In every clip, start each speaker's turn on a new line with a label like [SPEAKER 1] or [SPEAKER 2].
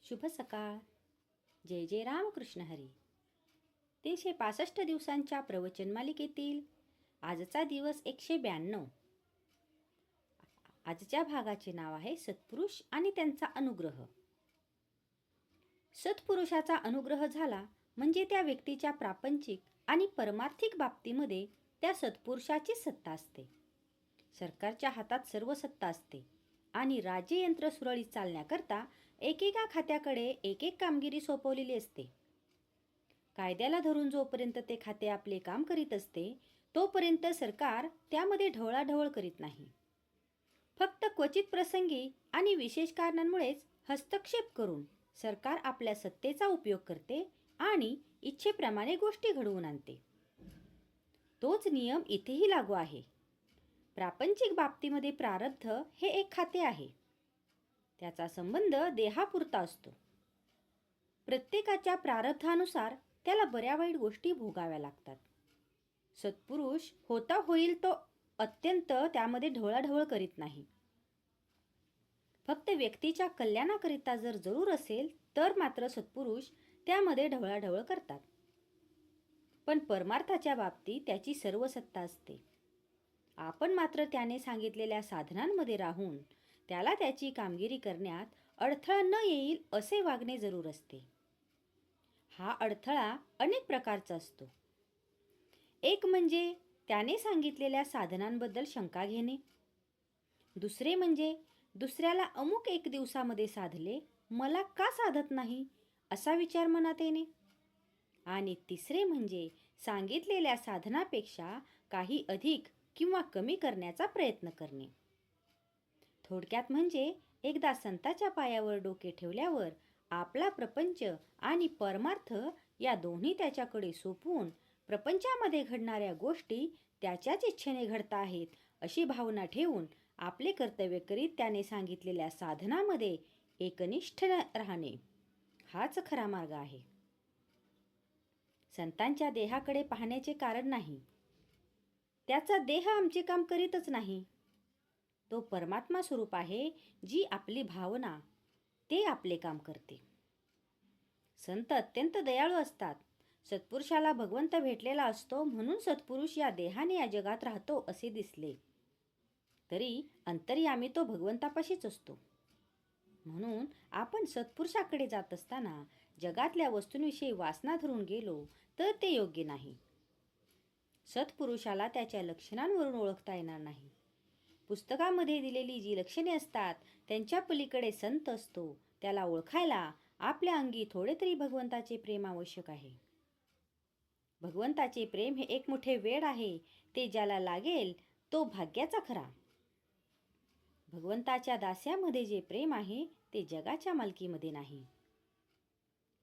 [SPEAKER 1] शुभ सकाळ. जय जय रामकृष्ण हरी. 365 दिवसांच्या प्रवचन मालिकेतील आजचा दिवस 192. आजच्या भागाचे नाव आहे सत्पुरुष आणि त्यांचा अनुग्रह. सत्पुरुषाचा अनुग्रह झाला म्हणजे त्या व्यक्तीच्या प्रापंचिक आणि परमार्थिक बाबतीमध्ये त्या सत्पुरुषाची सत्ता असते. सरकारच्या हातात सर्व सत्ता असते आणि राज्ययंत्र सुरळीत चालण्याकरता एकेका खात्याकडे एक एक कामगिरी सोपवलेली असते. कायद्याला धरून जोपर्यंत ते खाते आपले काम करीत असते तोपर्यंत सरकार त्यामध्ये ढवळाढवळ करीत नाही. फक्त क्वचित प्रसंगी आणि विशेष कारणांमुळेच हस्तक्षेप करून सरकार आपल्या सत्तेचा उपयोग करते आणि इच्छेप्रमाणे गोष्टी घडवून आणते. तोच नियम इथेही लागू आहे. प्रापंचिक बाबतीमध्ये प्रारब्ध हे एक खाते आहे. त्याचा संबंध देहापुरता असतो. प्रत्येकाच्या प्रारब्धानुसार त्याला बऱ्या वाईट गोष्टी भोगाव्या लागतात. सत्पुरुष होता होईल तो अत्यंत त्यामध्ये ढवळाढवळ करीत नाही. फक्त व्यक्तीच्या कल्याणाकरिता जर जरूर असेल तर मात्र सत्पुरुष त्यामध्ये ढवळाढवळ करतात. पण परमार्थाच्या बाबतीत त्याची सर्व सत्ता असते. आपण मात्र त्याने सांगितलेल्या साधनांमध्ये राहून त्याला त्याची कामगिरी करण्यात अडथळा न येईल असे वागणे जरूर असते. हा अडथळा अनेक प्रकारचा असतो. एक म्हणजे त्याने सांगितलेल्या साधनांबद्दल शंका घेणे. दुसरे म्हणजे दुसऱ्याला अमुक एक दिवसामध्ये साधले, मला का साधत नाही असा विचार मनात येणे. आणि तिसरे म्हणजे सांगितलेल्या साधनापेक्षा काही अधिक किंवा कमी करण्याचा प्रयत्न करणे. थोडक्यात म्हणजे एकदा संताच्या पायावर डोके ठेवल्यावर आपला प्रपंच आणि परमार्थ या दोन्ही त्याच्याकडे सोपवून प्रपंचामध्ये घडणाऱ्या गोष्टी त्याच्याच इच्छेने घडता आहेत अशी भावना ठेवून आपले कर्तव्य करीत त्याने सांगितलेल्या साधनामध्ये एकनिष्ठ राहणे हाच खरा मार्ग आहे. संतांच्या देहाकडे पाहण्याचे कारण नाही. त्याचा देह आमचे काम करीतच नाही. तो परमात्मा स्वरूप आहे, जी आपली भावना ते आपले काम करते. संत अत्यंत दयाळू असतात. सत्पुरुषाला भगवंत भेटलेला असतो म्हणून सत्पुरुष या देहाने या जगात राहतो असे दिसले तरी अंतर्यामी तो भगवंतापाशीच असतो. म्हणून आपण सत्पुरुषाकडे जात असताना जगातल्या वस्तूंविषयी वासना धरून गेलो तर ते योग्य नाही. सत्पुरुषाला त्याच्या लक्षणांवरून ओळखता येणार नाही. पुस्तकामध्ये दिलेली जी लक्षणे असतात त्यांच्या पलीकडे संत असतो. त्याला ओळखायला आपल्या अंगी थोडे तरी भगवंताचे प्रेम आवश्यक आहे. भगवंताचे प्रेम हे एक मोठे वेड आहे. ते ज्याला लागेल तो भाग्याचा खरा. भगवंताच्या दास्यामध्ये जे प्रेम आहे ते जगाच्या मालकीमध्ये नाही.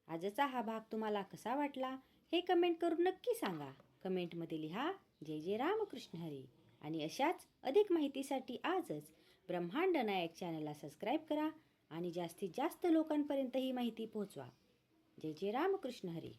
[SPEAKER 1] आजचा हा भाग तुम्हाला कसा वाटला हे कमेंट करून नक्की सांगा. कमेंटमध्ये लिहा जय जय रामकृष्ण हरी. आणि अशाच अधिक माहितीसाठी आजच ब्रह्मांड नायक चॅनलला सबस्क्राईब करा आणि जास्तीत जास्त लोकांपर्यंत ही माहिती पोहोचवा. जय जय रामकृष्ण हरी.